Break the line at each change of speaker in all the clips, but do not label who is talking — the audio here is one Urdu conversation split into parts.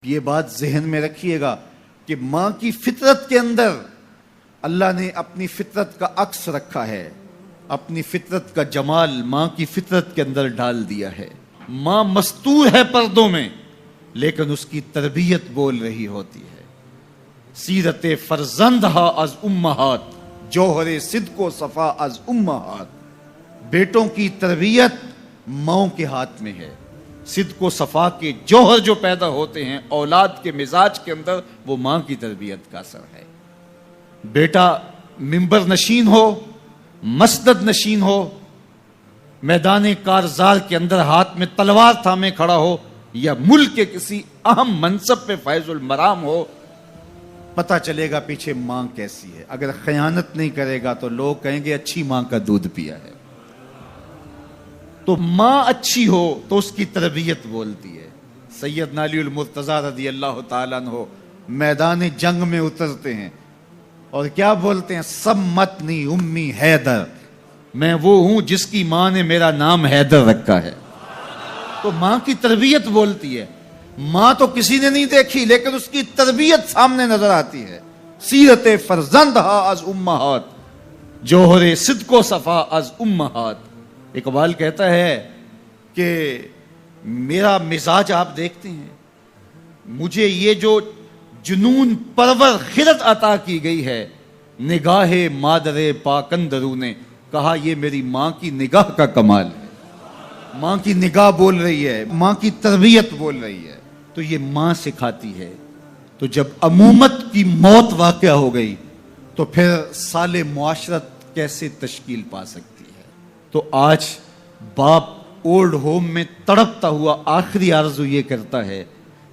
یہ بات ذہن میں رکھیے گا کہ ماں کی فطرت کے اندر اللہ نے اپنی فطرت کا عکس رکھا ہے، اپنی فطرت کا جمال ماں کی فطرت کے اندر ڈال دیا ہے۔ ماں مستور ہے پردوں میں، لیکن اس کی تربیت بول رہی ہوتی ہے۔ سیرت فرزندہا از امہات، جوہر صدق و صفا از امہات۔ بیٹوں کی تربیت ماں کے ہاتھ میں ہے۔ صدق و صفا کے جوہر جو پیدا ہوتے ہیں اولاد کے مزاج کے اندر، وہ ماں کی تربیت کا اثر ہے۔ بیٹا منبر نشین ہو، مسجد نشین ہو، میدان کارزار کے اندر ہاتھ میں تلوار تھامے کھڑا ہو، یا ملک کے کسی اہم منصب پہ فیض المرام ہو، پتہ چلے گا پیچھے ماں کیسی ہے۔ اگر خیانت نہیں کرے گا تو لوگ کہیں گے اچھی ماں کا دودھ پیا ہے۔ تو ماں اچھی ہو تو اس کی تربیت بولتی ہے۔ سیدنا علی المرتضیٰ رضی اللہ تعالیٰ عنہ میدان جنگ میں اترتے ہیں اور کیا بولتے ہیں؟ سمتنی امی حیدر، میں وہ ہوں جس کی ماں نے میرا نام حیدر رکھا ہے۔ تو ماں کی تربیت بولتی ہے۔ ماں تو کسی نے نہیں دیکھی، لیکن اس کی تربیت سامنے نظر آتی ہے۔ سیرت فرزندہا از امہات، جوہر صدق و صفا از امہات۔ اقبال کہتا ہے کہ میرا مزاج آپ دیکھتے ہیں، مجھے یہ جو جنون پرور خرد عطا کی گئی ہے، نگاہ مادر پاکندرو نے کہا یہ میری ماں کی نگاہ کا کمال ہے۔ ماں کی نگاہ بول رہی ہے، ماں کی تربیت بول رہی ہے، تو یہ ماں سکھاتی ہے۔ تو جب امومت کی موت واقع ہو گئی تو پھر سال معاشرت کیسے تشکیل پا سکتی ہے؟ تو آج باپ اولڈ ہوم میں تڑپتا ہوا آخری آرزو یہ کرتا ہے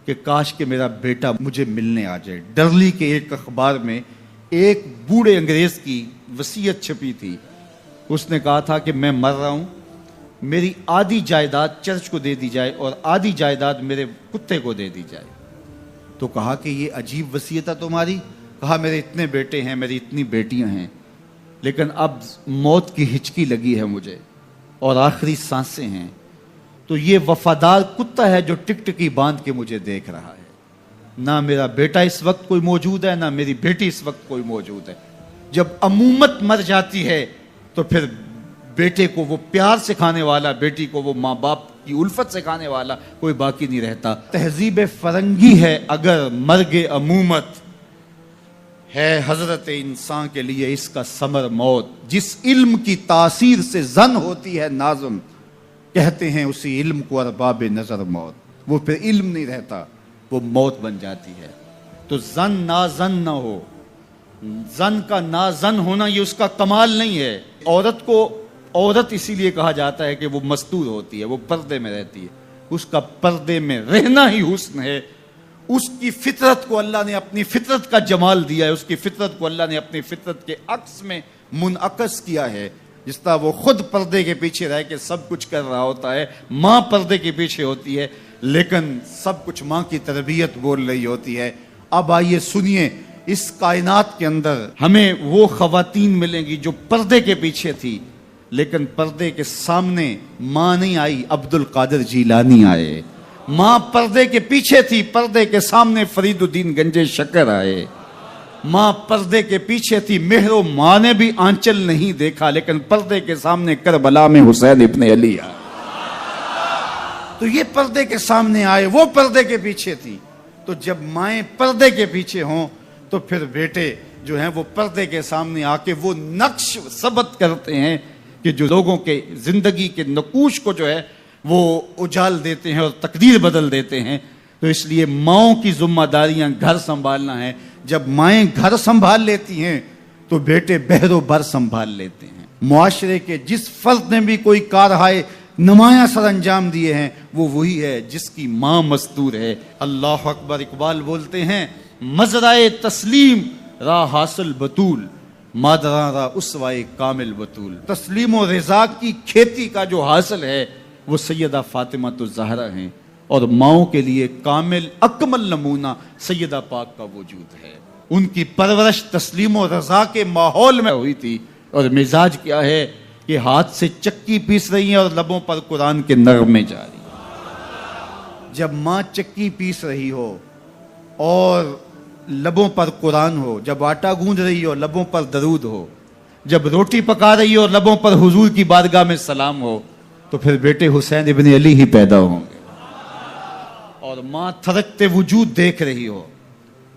کہ کاش کہ میرا بیٹا مجھے ملنے آ جائے۔ ڈرلی کے ایک اخبار میں ایک بوڑھے انگریز کی وصیت چھپی تھی۔ اس نے کہا تھا کہ میں مر رہا ہوں، میری آدھی جائیداد چرچ کو دے دی جائے اور آدھی جائیداد میرے کتے کو دے دی جائے۔ تو کہا کہ یہ عجیب وصیت ہے تمہاری۔ کہا میرے اتنے بیٹے ہیں، میری اتنی بیٹیاں ہیں، لیکن اب موت کی ہچکی لگی ہے مجھے اور آخری سانسیں ہیں، تو یہ وفادار کتا ہے جو ٹک ٹکی باندھ کے مجھے دیکھ رہا ہے۔ نہ میرا بیٹا اس وقت کوئی موجود ہے، نہ میری بیٹی اس وقت کوئی موجود ہے۔ جب امومت مر جاتی ہے تو پھر بیٹے کو وہ پیار سکھانے والا، بیٹی کو وہ ماں باپ کی الفت سکھانے والا کوئی باقی نہیں رہتا۔ تہذیب فرنگی ہے اگر مرگ امومت، ہے حضرت انسان کے لیے اس کا ثمر موت۔ جس علم کی تاثیر سے زن ہوتی ہے نازم، کہتے ہیں اسی علم کو ارباب نظر موت۔ وہ پھر علم نہیں رہتا، وہ موت بن جاتی ہے۔ تو زن نازن نہ ہو، زن کا نازن ہونا یہ اس کا کمال نہیں ہے۔ عورت کو عورت اسی لیے کہا جاتا ہے کہ وہ مستور ہوتی ہے، وہ پردے میں رہتی ہے۔ اس کا پردے میں رہنا ہی حسن ہے۔ اس کی فطرت کو اللہ نے اپنی فطرت کا جمال دیا ہے، اس کی فطرت کو اللہ نے اپنی فطرت کے عکس میں منعکس کیا ہے۔ جس طرح وہ خود پردے کے پیچھے رہ کے سب کچھ کر رہا ہوتا ہے، ماں پردے کے پیچھے ہوتی ہے، لیکن سب کچھ ماں کی تربیت بول رہی ہوتی ہے۔ اب آئیے سنیے، اس کائنات کے اندر ہمیں وہ خواتین ملیں گی جو پردے کے پیچھے تھی، لیکن پردے کے سامنے ماں نہیں آئی، عبد القادر جیلانی آئے۔ ماں پردے کے پیچھے تھی، پردے کے سامنے فرید الدین گنج شکر آئے۔ ماں پردے کے پیچھے تھی، مہر و ماں نے بھی آنچل نہیں دیکھا، لیکن پردے کے سامنے کربلا میں حسین ابن علی آئے۔ تو یہ پردے کے سامنے آئے، وہ پردے کے پیچھے تھی۔ تو جب مائیں پردے کے پیچھے ہوں تو پھر بیٹے جو ہیں وہ پردے کے سامنے آ کے وہ نقش ثبت کرتے ہیں کہ جو لوگوں کے زندگی کے نقوش کو جو ہے وہ اجال دیتے ہیں اور تقدیر بدل دیتے ہیں۔ تو اس لیے ماؤں کی ذمہ داریاں گھر سنبھالنا ہے۔ جب مائیں گھر سنبھال لیتی ہیں تو بیٹے بحر و بر سنبھال لیتے ہیں۔ معاشرے کے جس فرد نے بھی کوئی کارہائے نمایاں سر انجام دیے ہیں، وہ وہی ہے جس کی ماں مستور ہے۔ اللہ اکبر۔ اقبال بولتے ہیں مزرعہ تسلیم را حاصل بطول، مادراں را اسوائے کامل بطول۔ تسلیم و رضا کی کھیتی کا جو حاصل ہے وہ سیدہ فاطمہ الزہرا ہیں، اور ماؤں کے لیے کامل اکمل نمونہ سیدہ پاک کا وجود ہے۔ ان کی پرورش تسلیم و رضا کے ماحول میں ہوئی تھی، اور مزاج کیا ہے کہ ہاتھ سے چکی پیس رہی ہیں اور لبوں پر قرآن کے نغمے جاری ہیں۔ جب ماں چکی پیس رہی ہو اور لبوں پر قرآن ہو، جب آٹا گوندھ رہی ہو لبوں پر درود ہو، جب روٹی پکا رہی ہو اور لبوں پر حضور کی بارگاہ میں سلام ہو، تو پھر بیٹے حسین ابن علی ہی پیدا ہوں گے۔ اور ماں تھرکتے وجود دیکھ رہی ہو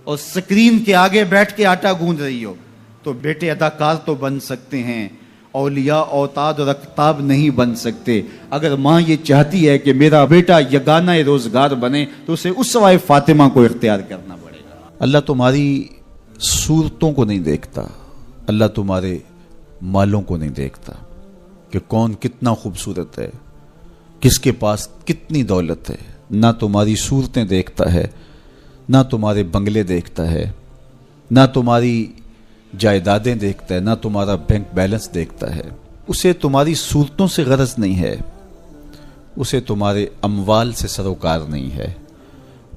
اور سکرین کے آگے بیٹھ کے آٹا گوندھ رہی ہو، تو بیٹے اداکار تو بن سکتے ہیں، اولیاء اوتاد اور اقطاب نہیں بن سکتے۔ اگر ماں یہ چاہتی ہے کہ میرا بیٹا یگانہ روزگار بنے تو اسے اسوہ فاطمہ کو اختیار کرنا پڑے گا۔
اللہ تمہاری صورتوں کو نہیں دیکھتا، اللہ تمہارے مالوں کو نہیں دیکھتا کہ کون کتنا خوبصورت ہے، کس کے پاس کتنی دولت ہے۔ نہ تمہاری صورتیں دیکھتا ہے، نہ تمہارے بنگلے دیکھتا ہے، نہ تمہاری جائیدادیں دیکھتا ہے، نہ تمہارا بینک بیلنس دیکھتا ہے۔ اسے تمہاری صورتوں سے غرض نہیں ہے، اسے تمہارے اموال سے سروکار نہیں ہے۔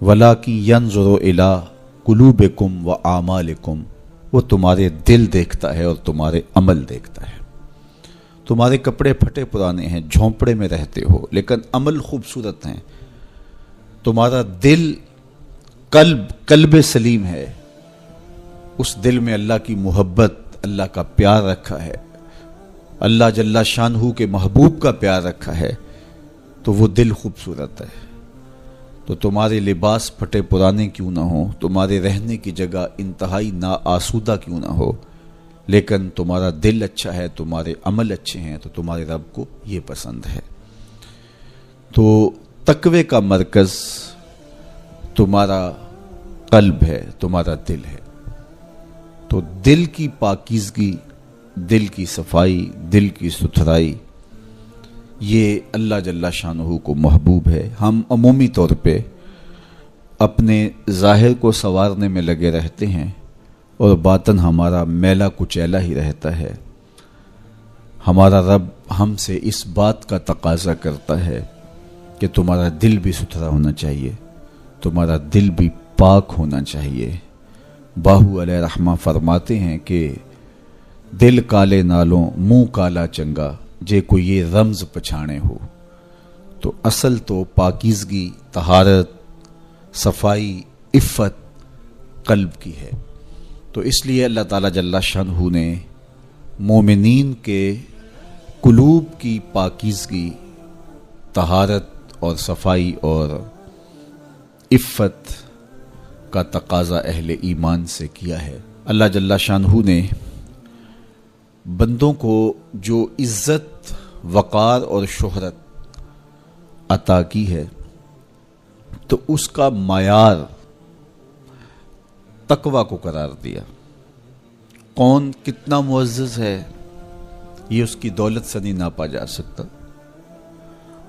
وَلَٰكِن يَنظُرُ إِلَىٰ قُلُوبِكُمْ وَأَعْمَالِكُمْ، وہ تمہارے دل دیکھتا ہے اور تمہارے عمل دیکھتا ہے۔ تمہارے کپڑے پھٹے پرانے ہیں، جھونپڑے میں رہتے ہو، لیکن عمل خوبصورت ہیں۔ تمہارا دل قلب سلیم ہے، اس دل میں اللہ کی محبت، اللہ کا پیار رکھا ہے، اللہ جل شانہ کے محبوب کا پیار رکھا ہے، تو وہ دل خوبصورت ہے۔ تو تمہارے لباس پھٹے پرانے کیوں نہ ہوں، تمہارے رہنے کی جگہ انتہائی ناآسودہ کیوں نہ ہو، لیکن تمہارا دل اچھا ہے، تمہارے عمل اچھے ہیں، تو تمہارے رب کو یہ پسند ہے۔ تو تقوی کا مرکز تمہارا قلب ہے، تمہارا دل ہے۔ تو دل کی پاکیزگی، دل کی صفائی، دل کی ستھرائی، یہ اللہ جل شانہ کو محبوب ہے۔ ہم عمومی طور پہ اپنے ظاہر کو سنوارنے میں لگے رہتے ہیں اور باطن ہمارا میلا کچیلا ہی رہتا ہے۔ ہمارا رب ہم سے اس بات کا تقاضا کرتا ہے کہ تمہارا دل بھی ستھرا ہونا چاہیے، تمہارا دل بھی پاک ہونا چاہیے۔ باہو علیہ رحمہ فرماتے ہیں کہ دل کالے نالوں منہ کالا چنگا، جے کوئی یہ رمز پچھانے ہو۔ تو اصل تو پاکیزگی، طہارت، صفائی، عفت قلب کی ہے۔ تو اس لیے اللہ تعالیٰ جل شانہ نے مومنین کے قلوب کی پاکیزگی، طہارت اور صفائی اور عفت کا تقاضا اہل ایمان سے کیا ہے۔ اللہ جل شانہ نے بندوں کو جو عزت، وقار اور شہرت عطا کی ہے، تو اس کا معیار تقوی کو قرار دیا۔ کون کتنا معزز ہے یہ اس کی دولت سے نہیں ناپا جا سکتا،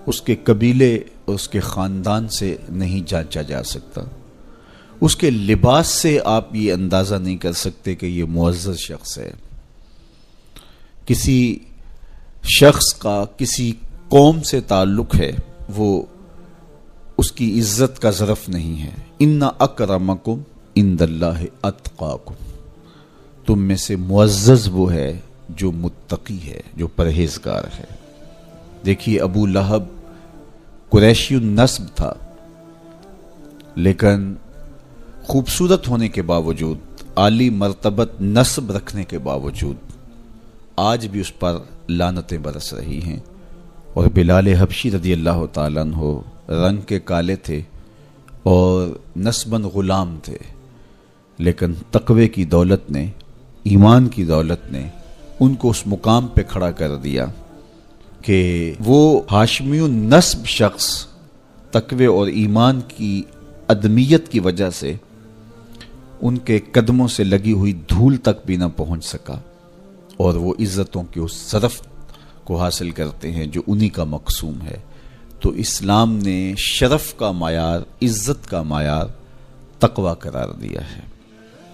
اس کے قبیلے اور اس کے خاندان سے نہیں جانچا جا سکتا، اس کے لباس سے آپ یہ اندازہ نہیں کر سکتے کہ یہ معزز شخص ہے۔ کسی شخص کا کسی قوم سے تعلق ہے، وہ اس کی عزت کا ظرف نہیں ہے۔ ان اکرمکم عند اللہ اتقاکم، تم میں سے معزز وہ ہے جو متقی ہے، جو پرہیزگار ہے۔ دیکھیے ابو لہب قریشی النسب تھا، لیکن خوبصورت ہونے کے باوجود، عالی مرتبت نسب رکھنے کے باوجود آج بھی اس پر لعنتیں برس رہی ہیں۔ اور بلال حبشی رضی اللہ تعالیٰ عنہ رنگ کے کالے تھے اور نسباً غلام تھے، لیکن تقوی کی دولت نے، ایمان کی دولت نے ان کو اس مقام پہ کھڑا کر دیا کہ وہ ہاشمی النسب شخص تقوی اور ایمان کی عدمیت کی وجہ سے ان کے قدموں سے لگی ہوئی دھول تک بھی نہ پہنچ سکا، اور وہ عزتوں کے اس ظرف کو حاصل کرتے ہیں جو انہی کا مقسوم ہے۔ تو اسلام نے شرف کا معیار، عزت کا معیار تقوی قرار دیا ہے۔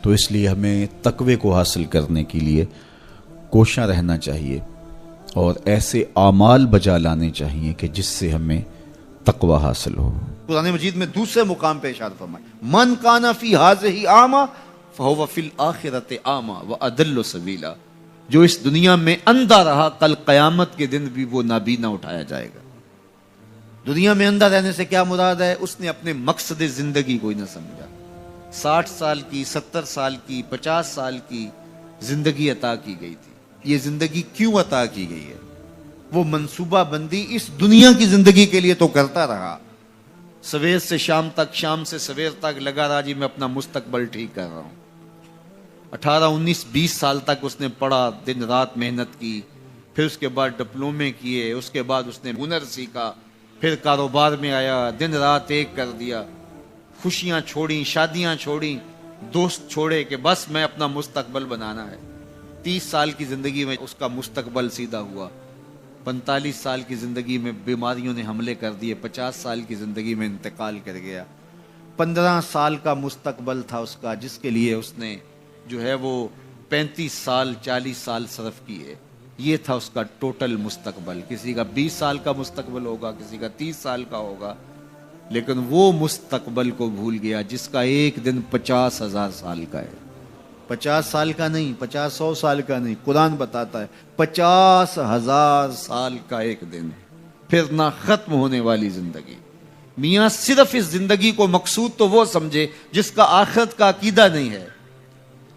تو اس لیے ہمیں تقوی کو حاصل کرنے کے لیے کوشاں رہنا چاہیے اور ایسے اعمال بجا لانے چاہیے کہ جس سے ہمیں تقوی حاصل ہو۔
قرآن مجید میں دوسرے مقام پہ ارشاد فرمائے، من کان فی ہذہ اعمی فہو فی الآخرۃ اعمی واضل سبیلا، جو اس دنیا میں اندھا رہا کل قیامت کے دن بھی وہ نابینا اٹھایا جائے گا۔ دنیا میں اندھا رہنے سے کیا مراد ہے؟ اس نے اپنے مقصد زندگی کو ہی نہ سمجھا، 60 سال کی، 70 سال کی، 50 سال کی زندگی عطا کی گئی تھی۔ یہ زندگی کیوں عطا کی گئی ہے؟ وہ منصوبہ بندی اس دنیا کی زندگی کے لیے تو کرتا رہا، سویر سے شام تک، شام سے سویر تک لگا رہا، جی میں اپنا مستقبل ٹھیک کر رہا ہوں۔ 18 19 20 سال تک اس نے پڑھا، دن رات محنت کی، پھر اس کے بعد ڈپلومے کیے، اس کے بعد اس نے ہنر سیکھا، پھر کاروبار میں آیا، دن رات ایک کر دیا، خوشیاں چھوڑیں، شادیاں چھوڑیں، دوست چھوڑے کہ بس میں اپنا مستقبل بنانا ہے۔ 30 سال کی زندگی میں اس کا مستقبل سیدھا ہوا، 45 سال کی زندگی میں بیماریوں نے حملے کر دیے، 50 سال کی زندگی میں انتقال کر گیا۔ 15 سال کا مستقبل تھا اس کا، جس کے لیے اس نے جو ہے وہ 35 سال 40 سال صرف کیے۔ یہ تھا اس کا ٹوٹل مستقبل۔ کسی کا 20 سال کا مستقبل ہوگا، کسی کا 30 سال کا ہوگا، لیکن وہ مستقبل کو بھول گیا جس کا ایک دن 50,000 سال کا ہے۔ 50 سال کا نہیں، 50-100 سال کا نہیں، قرآن بتاتا ہے 50,000 سال کا ایک دن، پھر نہ ختم ہونے والی زندگی۔ میاں صرف اس زندگی کو مقصود تو وہ سمجھے جس کا آخرت کا عقیدہ نہیں ہے،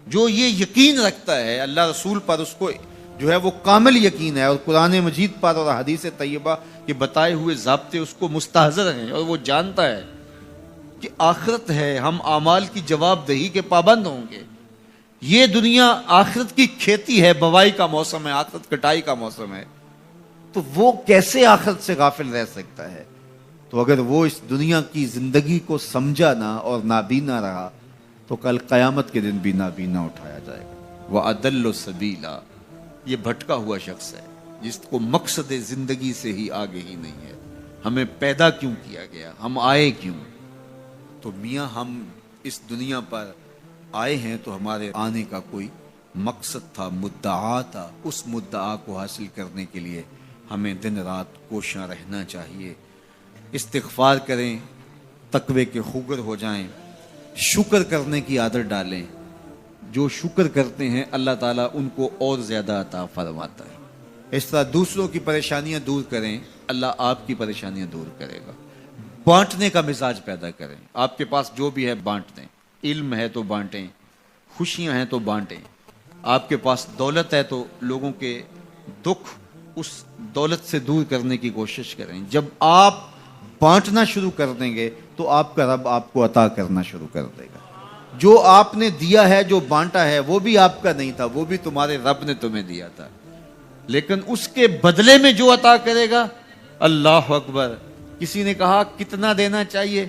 جو یہ یقین رکھتا ہے اللہ رسول پر، اس کو جو ہے وہ کامل یقین ہے، اور قرآن مجید پر اور حدیث طیبہ کے بتائے ہوئے ضابطے اس کو مستحضر ہیں، اور وہ جانتا ہے کہ آخرت ہے، ہم اعمال کی جواب دہی کے پابند ہوں گے۔ یہ دنیا آخرت کی کھیتی ہے، بوائی کا موسم ہے، آخرت کٹائی کا موسم ہے، تو وہ کیسے آخرت سے غافل رہ سکتا ہے؟ تو اگر وہ اس دنیا کی زندگی کو سمجھا نہ اور نابینا رہا تو کل قیامت کے دن بھی نابینا اٹھایا جائے گا۔ وَأَضَلُّ سَبِيلًا، یہ بھٹکا ہوا شخص ہے جس کو مقصد زندگی سے ہی آگے ہی نہیں ہے۔ ہمیں پیدا کیوں کیا گیا، ہم آئے کیوں؟ تو میاں ہم اس دنیا پر آئے ہیں تو ہمارے آنے کا کوئی مقصد تھا، مدعا تھا۔ اس مدعا کو حاصل کرنے کے لیے ہمیں دن رات کوشاں رہنا چاہیے، استغفار کریں، تقوی کے خوگر ہو جائیں، شکر کرنے کی عادت ڈالیں۔ جو شکر کرتے ہیں اللہ تعالیٰ ان کو اور زیادہ عطا فرماتا ہے۔ اس طرح دوسروں کی پریشانیاں دور کریں، اللہ آپ کی پریشانیاں دور کرے گا۔ بانٹنے کا مزاج پیدا کریں، آپ کے پاس جو بھی ہے بانٹ دیں، علم ہے تو بانٹیں، خوشیاں ہیں تو بانٹیں، آپ کے پاس دولت ہے تو لوگوں کے دکھ اس دولت سے دور کرنے کی کوشش کریں۔ جب آپ بانٹنا شروع کر دیں گے تو آپ کا رب آپ کو عطا کرنا شروع کر دے گا۔ جو آپ نے دیا ہے، جو بانٹا ہے، وہ بھی آپ کا نہیں تھا، وہ بھی تمہارے رب نے تمہیں دیا تھا، لیکن اس کے بدلے میں جو عطا کرے گا، اللہ اکبر۔ کسی نے کہا کتنا دینا چاہیے،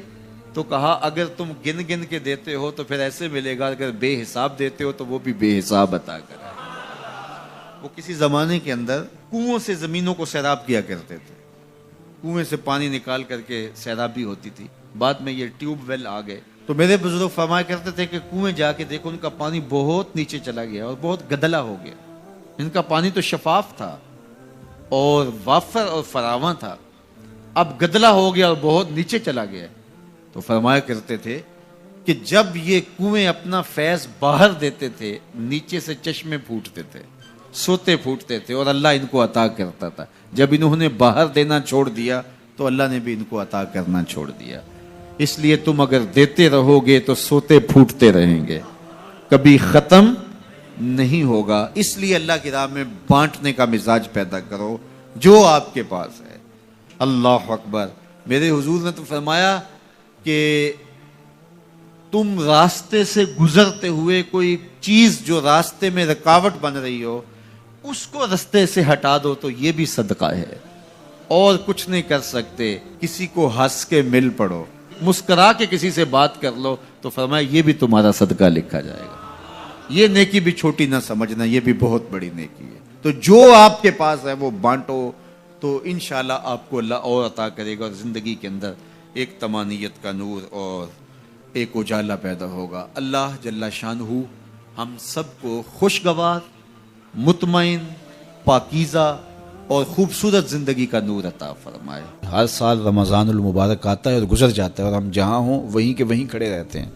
تو کہا اگر تم گن گن کے دیتے ہو تو پھر ایسے ملے گا، اگر بے حساب دیتے ہو تو وہ بھی بے حساب عطا کرے گا۔ وہ کسی زمانے کے اندر کنووں سے زمینوں کو سیراب کیا کرتے تھے، کنویں سے پانی نکال کر کے سیرابی ہوتی تھی۔ بعد میں یہ ٹیوب ویل آ گئے تو میرے بزرگ فرمایا کرتے تھے کہ کنویں جا کے دیکھو، ان کا پانی بہت نیچے چلا گیا اور بہت گدلا ہو گیا۔ ان کا پانی تو شفاف تھا اور وافر اور فراواں تھا، اب گدلا ہو گیا اور بہت نیچے چلا گیا۔ تو فرمایا کرتے تھے کہ جب یہ کنویں اپنا فیض باہر دیتے تھے، نیچے سے چشمے پھوٹتے تھے، سوتے پھوٹتے تھے، اور اللہ ان کو عطا کرتا تھا۔ جب انہوں نے باہر دینا چھوڑ دیا تو اللہ نے بھی ان کو عطا کرنا چھوڑ دیا۔ اس لیے تم اگر دیتے رہو گے تو سوتے پھوٹتے رہیں گے، کبھی ختم نہیں ہوگا۔ اس لیے اللہ کی راہ میں بانٹنے کا مزاج پیدا کرو جو آپ کے پاس ہے۔ اللہ اکبر۔ میرے حضور نے تو فرمایا کہ تم راستے سے گزرتے ہوئے کوئی چیز جو راستے میں رکاوٹ بن رہی ہو، اس کو راستے سے ہٹا دو تو یہ بھی صدقہ ہے۔ اور کچھ نہیں کر سکتے، کسی کو ہنس کے مل پڑو، مسکرا کے کسی سے بات کر لو، تو فرمایا یہ بھی تمہارا صدقہ لکھا جائے گا۔ یہ نیکی بھی چھوٹی نہ سمجھنا، یہ بھی بہت بڑی نیکی ہے۔ تو جو آپ کے پاس ہے وہ بانٹو، تو انشاءاللہ آپ کو اللہ اور عطا کرے گا، اور زندگی کے اندر ایک تمانیت کا نور اور ایک اجالا پیدا ہوگا۔ اللہ جل شانہ ہم سب کو خوشگوار، مطمئن، پاکیزہ اور خوبصورت زندگی کا نور عطا فرمائے۔
ہر سال رمضان المبارک آتا ہے اور گزر جاتا ہے، اور ہم جہاں ہوں وہیں کے وہیں کھڑے رہتے ہیں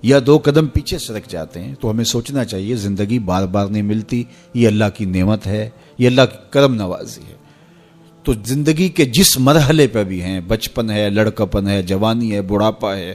یا 2 قدم پیچھے سرک جاتے ہیں۔ تو ہمیں سوچنا چاہیے زندگی بار بار نہیں ملتی، یہ اللہ کی نعمت ہے، یہ اللہ کی کرم نوازی ہے۔ تو زندگی کے جس مرحلے پہ بھی ہیں، بچپن ہے، لڑکپن ہے، جوانی ہے، بڑھاپا ہے،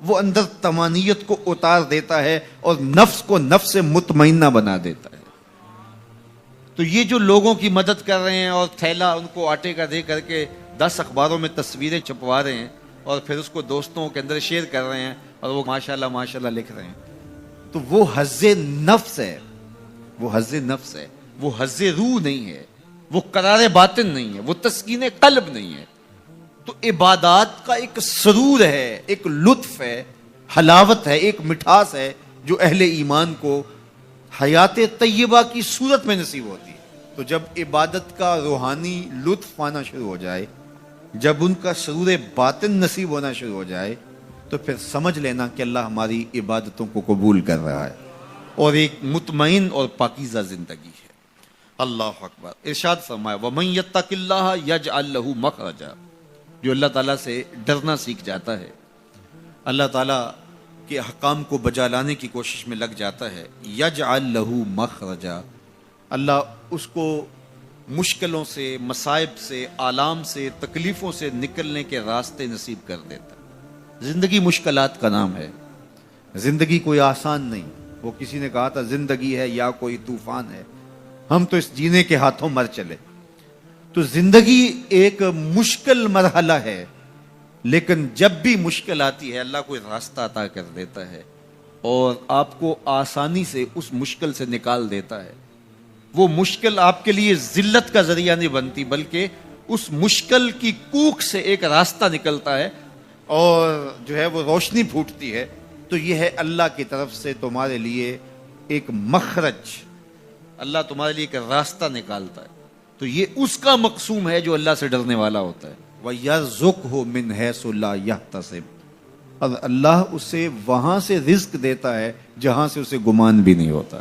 وہ اندر طمانیت کو اتار دیتا ہے اور نفس کو نفس مطمئنہ بنا دیتا ہے. تو یہ جو لوگوں کی مدد کر رہے ہیں اور تھیلا ان کو آٹے کا دے کر کے 10 اخباروں میں تصویریں چھپوا رہے ہیں اور پھر اس کو دوستوں کے اندر شیئر کر رہے ہیں اور وہ ماشاءاللہ لکھ رہے ہیں, تو وہ حظ نفس ہے, وہ حظ نفس ہے, وہ حظ روح نہیں ہے, وہ قرار باطن نہیں ہے, وہ تسکین قلب نہیں ہے. تو عبادات کا ایک سرور ہے, ایک لطف ہے, حلاوت ہے, ایک مٹھاس ہے جو اہل ایمان کو حیات طیبہ کی صورت میں نصیب ہوتی ہے. تو جب عبادت کا روحانی لطف آنا شروع ہو جائے, جب ان کا سرور باطن نصیب ہونا شروع ہو جائے, تو پھر سمجھ لینا کہ اللہ ہماری عبادتوں کو قبول کر رہا ہے اور ایک مطمئن اور پاکیزہ زندگی ہے. اللہ اکبر. ارشاد فرمایا وَمَن يَتَّقِ اللَّهَ يَجْعَل لَّهُ مَخْرَجًا. جو اللہ تعالیٰ سے ڈرنا سیکھ جاتا ہے, اللہ تعالیٰ کے احکام کو بجا لانے کی کوشش میں لگ جاتا ہے, یجعل لہ مخرجا, اللہ اس کو مشکلوں سے, مصائب سے, آلام سے, تکلیفوں سے نکلنے کے راستے نصیب کر دیتا ہے. زندگی مشکلات کا نام ہے, زندگی کوئی آسان نہیں. وہ کسی نے کہا تھا زندگی ہے یا کوئی طوفان ہے, ہم تو اس جینے کے ہاتھوں مر چلے. تو زندگی ایک مشکل مرحلہ ہے, لیکن جب بھی مشکل آتی ہے اللہ کوئی راستہ عطا کر دیتا ہے اور آپ کو آسانی سے اس مشکل سے نکال دیتا ہے. وہ مشکل آپ کے لیے ذلت کا ذریعہ نہیں بنتی, بلکہ اس مشکل کی کوکھ سے ایک راستہ نکلتا ہے اور جو ہے وہ روشنی پھوٹتی ہے. تو یہ ہے اللہ کی طرف سے تمہارے لیے ایک مخرج, اللہ تمہارے لیے ایک راستہ نکالتا ہے. تو یہ اس کا مقصوم ہے جو اللہ سے ڈرنے والا ہوتا ہے. وَيَرْزُقْهُ مِنْ حَيْثُ لَا يَحْتَسِبُ, اور اللہ اسے وہاں سے رزق دیتا ہے جہاں سے اسے گمان بھی نہیں ہوتا.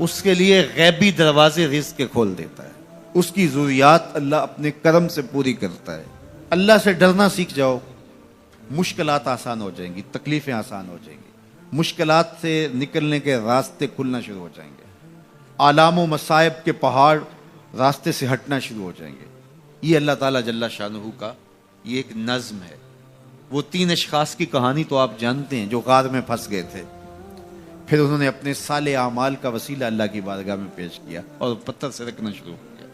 اس کے لیے غیبی دروازے رزق کے کھول دیتا ہے. اس کی ضروریات اللہ اپنے کرم سے پوری کرتا ہے. اللہ سے ڈرنا سیکھ جاؤ, مشکلات آسان ہو جائیں گی, تکلیفیں آسان ہو جائیں گی, مشکلات سے نکلنے کے راستے کھلنا شروع ہو جائیں گے, آلام و مصائب کے پہاڑ راستے سے ہٹنا شروع ہو جائیں گے. یہ اللہ تعالیٰ جل شانہ کا یہ ایک نظم ہے. وہ 3 اشخاص کی کہانی تو آپ جانتے ہیں جو غار میں پھنس گئے تھے, پھر انہوں نے اپنے صالح اعمال کا وسیلہ اللہ کی بارگاہ میں پیش کیا اور پتھر سے رکھنا شروع کیا.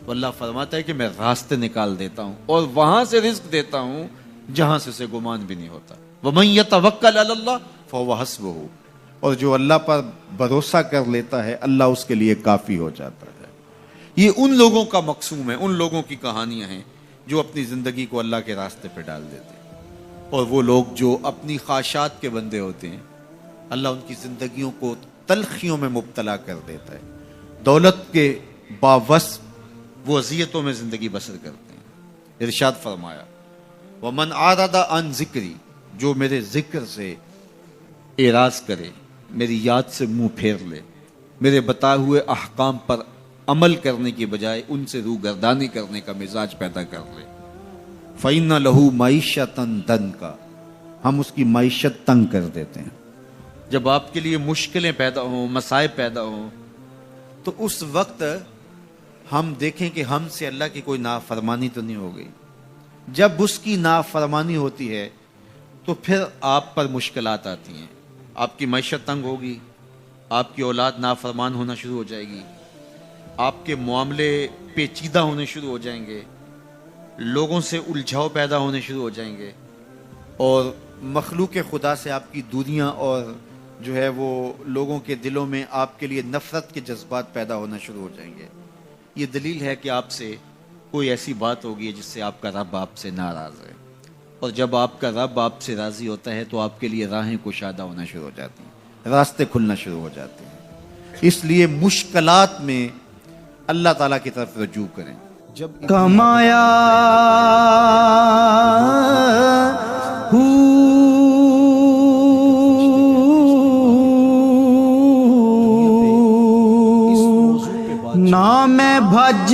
تو اللہ فرماتا ہے کہ میں راستے نکال دیتا ہوں اور وہاں سے رزق دیتا ہوں جہاں سے اسے گمان بھی نہیں ہوتا. وَمَن يَتَوَکَّلْ عَلَى اللَّهِ فَهُوَ حَسْبُهُ, اور جو اللہ پر بھروسہ کر لیتا ہے اللہ اس کے لیے کافی ہو جاتا ہے. یہ ان لوگوں کا مقصوم ہے, ان لوگوں کی کہانیاں ہیں جو اپنی زندگی کو اللہ کے راستے پہ ڈال دیتے ہیں. اور وہ لوگ جو اپنی خواہشات کے بندے ہوتے ہیں, اللہ ان کی زندگیوں کو تلخیوں میں مبتلا کر دیتا ہے. دولت کے باوس وہ اذیتوں میں زندگی بسر کرتے ہیں. ارشاد فرمایا وَمَنْ عَرَضَ عَنْ ذِکْرِی, جو میرے ذکر سے اعراض کرے, میری یاد سے منہ پھیر لے, میرے بتائے ہوئے احکام پر عمل کرنے کی بجائے ان سے روگردانی کرنے کا مزاج پیدا کر لے, فَإِنَّ لَهُ مَعِیشَةً ضَنْکَ, ہم اس کی معیشت تنگ کر دیتے ہیں. جب آپ کے لیے مشکلیں پیدا ہوں, مصائب پیدا ہوں, تو اس وقت ہم دیکھیں کہ ہم سے اللہ کی کوئی نافرمانی تو نہیں ہو گئی. جب اس کی نافرمانی ہوتی ہے تو پھر آپ پر مشکلات آتی ہیں, آپ کی معیشت تنگ ہوگی, آپ کی اولاد نافرمان ہونا شروع ہو جائے گی, آپ کے معاملے پیچیدہ ہونے شروع ہو جائیں گے, لوگوں سے الجھاؤ پیدا ہونے شروع ہو جائیں گے, اور مخلوق خدا سے آپ کی دوریاں اور جو ہے وہ لوگوں کے دلوں میں آپ کے لیے نفرت کے جذبات پیدا ہونا شروع ہو جائیں گے. یہ دلیل ہے کہ آپ سے کوئی ایسی بات ہوگی جس سے آپ کا رب آپ سے ناراض ہے, اور جب آپ کا رب آپ سے راضی ہوتا ہے تو آپ کے لیے راہیں کشادہ ہونا شروع ہو جاتی ہیں, راستے کھلنا شروع ہو جاتے ہیں. اس لیے مشکلات میں اللہ تعالیٰ کی طرف رجوع کریں. جب
کمایا نام بھج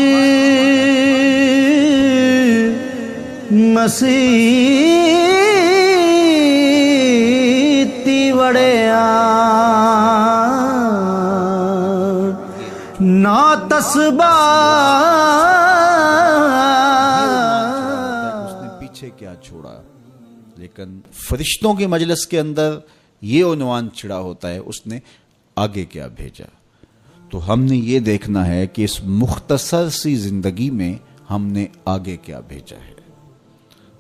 مسیتی وڑیا نا تسبا
اس نے پیچھے کیا چھوڑا, لیکن فرشتوں کی مجلس کے اندر یہ عنوان چھڑا ہوتا ہے اس نے آگے کیا بھیجا. تو ہم نے یہ دیکھنا ہے کہ اس مختصر سی زندگی میں ہم نے آگے کیا بھیجا ہے.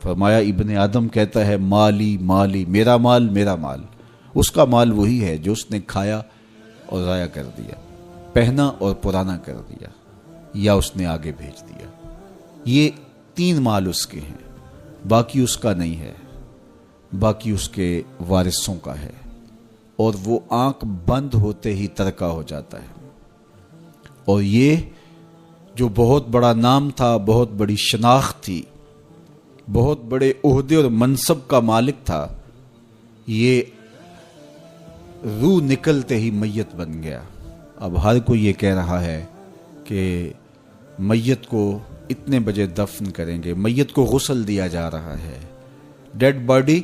فرمایا ابن آدم کہتا ہے مالی مالی، میرا مال میرا مال. اس کا مال وہی ہے جو اس نے کھایا اور ضائع کر دیا، پہنا اور پرانا کر دیا، یا اس نے آگے بھیج دیا. یہ 3 مال اس کے ہیں، باقی اس کا نہیں ہے، باقی اس کے وارثوں کا ہے، اور وہ آنکھ بند ہوتے ہی ترکہ ہو جاتا ہے. اور یہ جو بہت بڑا نام تھا، بہت بڑی شناخت تھی، بہت بڑے عہدے اور منصب کا مالک تھا، یہ روح نکلتے ہی میت بن گیا. اب ہر کوئی یہ کہہ رہا ہے کہ میت کو اتنے بجے دفن کریں گے، میت کو غسل دیا جا رہا ہے، ڈیڈ باڈی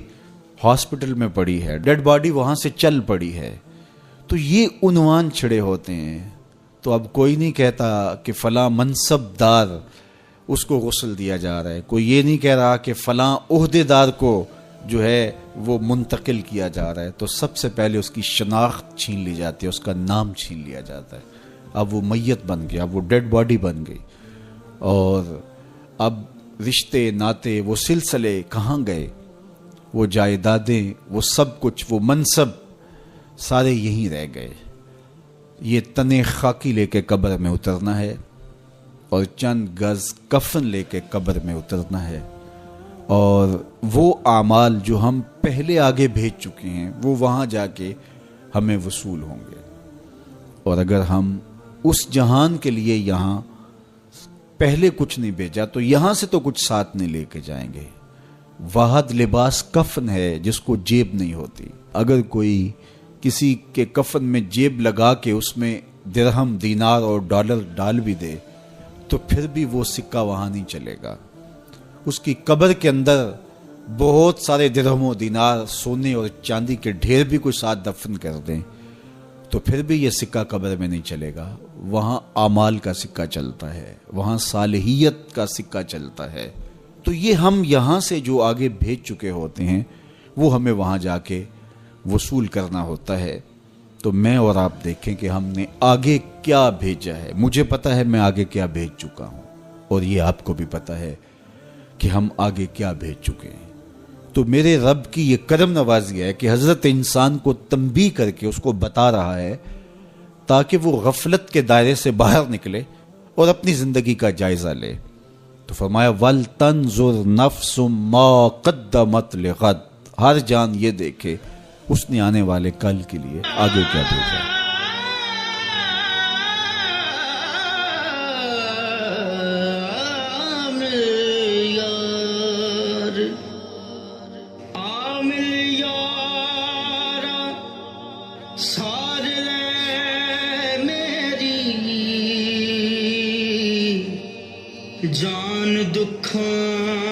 ہاسپٹل میں پڑی ہے، ڈیڈ باڈی وہاں سے چل پڑی ہے. تو یہ عنوان چھڑے ہوتے ہیں. تو اب کوئی نہیں کہتا کہ فلاں منصب دار اس کو غسل دیا جا رہا ہے، کوئی یہ نہیں کہہ رہا کہ فلاں عہدے دار کو جو ہے وہ منتقل کیا جا رہا ہے. تو سب سے پہلے اس کی شناخت چھین لی جاتی ہے، اس کا نام چھین لیا جاتا ہے. اب وہ میت بن گیا، اب وہ ڈیڈ باڈی بن گئی، اور اب رشتے ناتے وہ سلسلے کہاں گئے، وہ جائیدادیں، وہ سب کچھ، وہ منصب سارے یہیں رہ گئے. یہ تنے خاکی لے کے قبر میں اترنا ہے، اور چند گز کفن لے کے قبر میں اترنا ہے. اور وہ اعمال جو ہم پہلے آگے بھیج چکے ہیں وہ وہاں جا کے ہمیں وصول ہوں گے. اور اگر ہم اس جہان کے لیے یہاں پہلے کچھ نہیں بھیجا تو یہاں سے تو کچھ ساتھ نہیں لے کے جائیں گے. واحد لباس کفن ہے جس کو جیب نہیں ہوتی. اگر کوئی کسی کے کفن میں جیب لگا کے اس میں درہم، دینار اور ڈالر ڈال بھی دے تو پھر بھی وہ سکہ وہاں نہیں چلے گا. اس کی قبر کے اندر بہت سارے درہم و دینار، سونے اور چاندی کے ڈھیر بھی کوئی ساتھ دفن کر دیں تو پھر بھی یہ سکہ قبر میں نہیں چلے گا. وہاں اعمال کا سکہ چلتا ہے، وہاں صالحیت کا سکہ چلتا ہے. تو یہ ہم یہاں سے جو آگے بھیج چکے ہوتے ہیں وہ ہمیں وہاں جا کے وصول کرنا ہوتا ہے. تو میں اور آپ دیکھیں کہ ہم نے آگے کیا بھیجا ہے. مجھے پتا ہے میں آگے کیا بھیج چکا ہوں، اور یہ آپ کو بھی پتا ہے کہ ہم آگے کیا بھیج چکے ہیں. تو میرے رب کی یہ کرم نوازی ہے کہ حضرت انسان کو تنبیہ کر کے اس کو بتا رہا ہے تاکہ وہ غفلت کے دائرے سے باہر نکلے اور اپنی زندگی کا جائزہ لے. تو فرمایا وَلْتَنْظُرْ نَفْسٌ مَا قَدَّمَتْ لِغَدٍ. ہر جان یہ دیکھے اس نے آنے والے کل کے لیے آگے کیا بھیجا.
جان دکھاں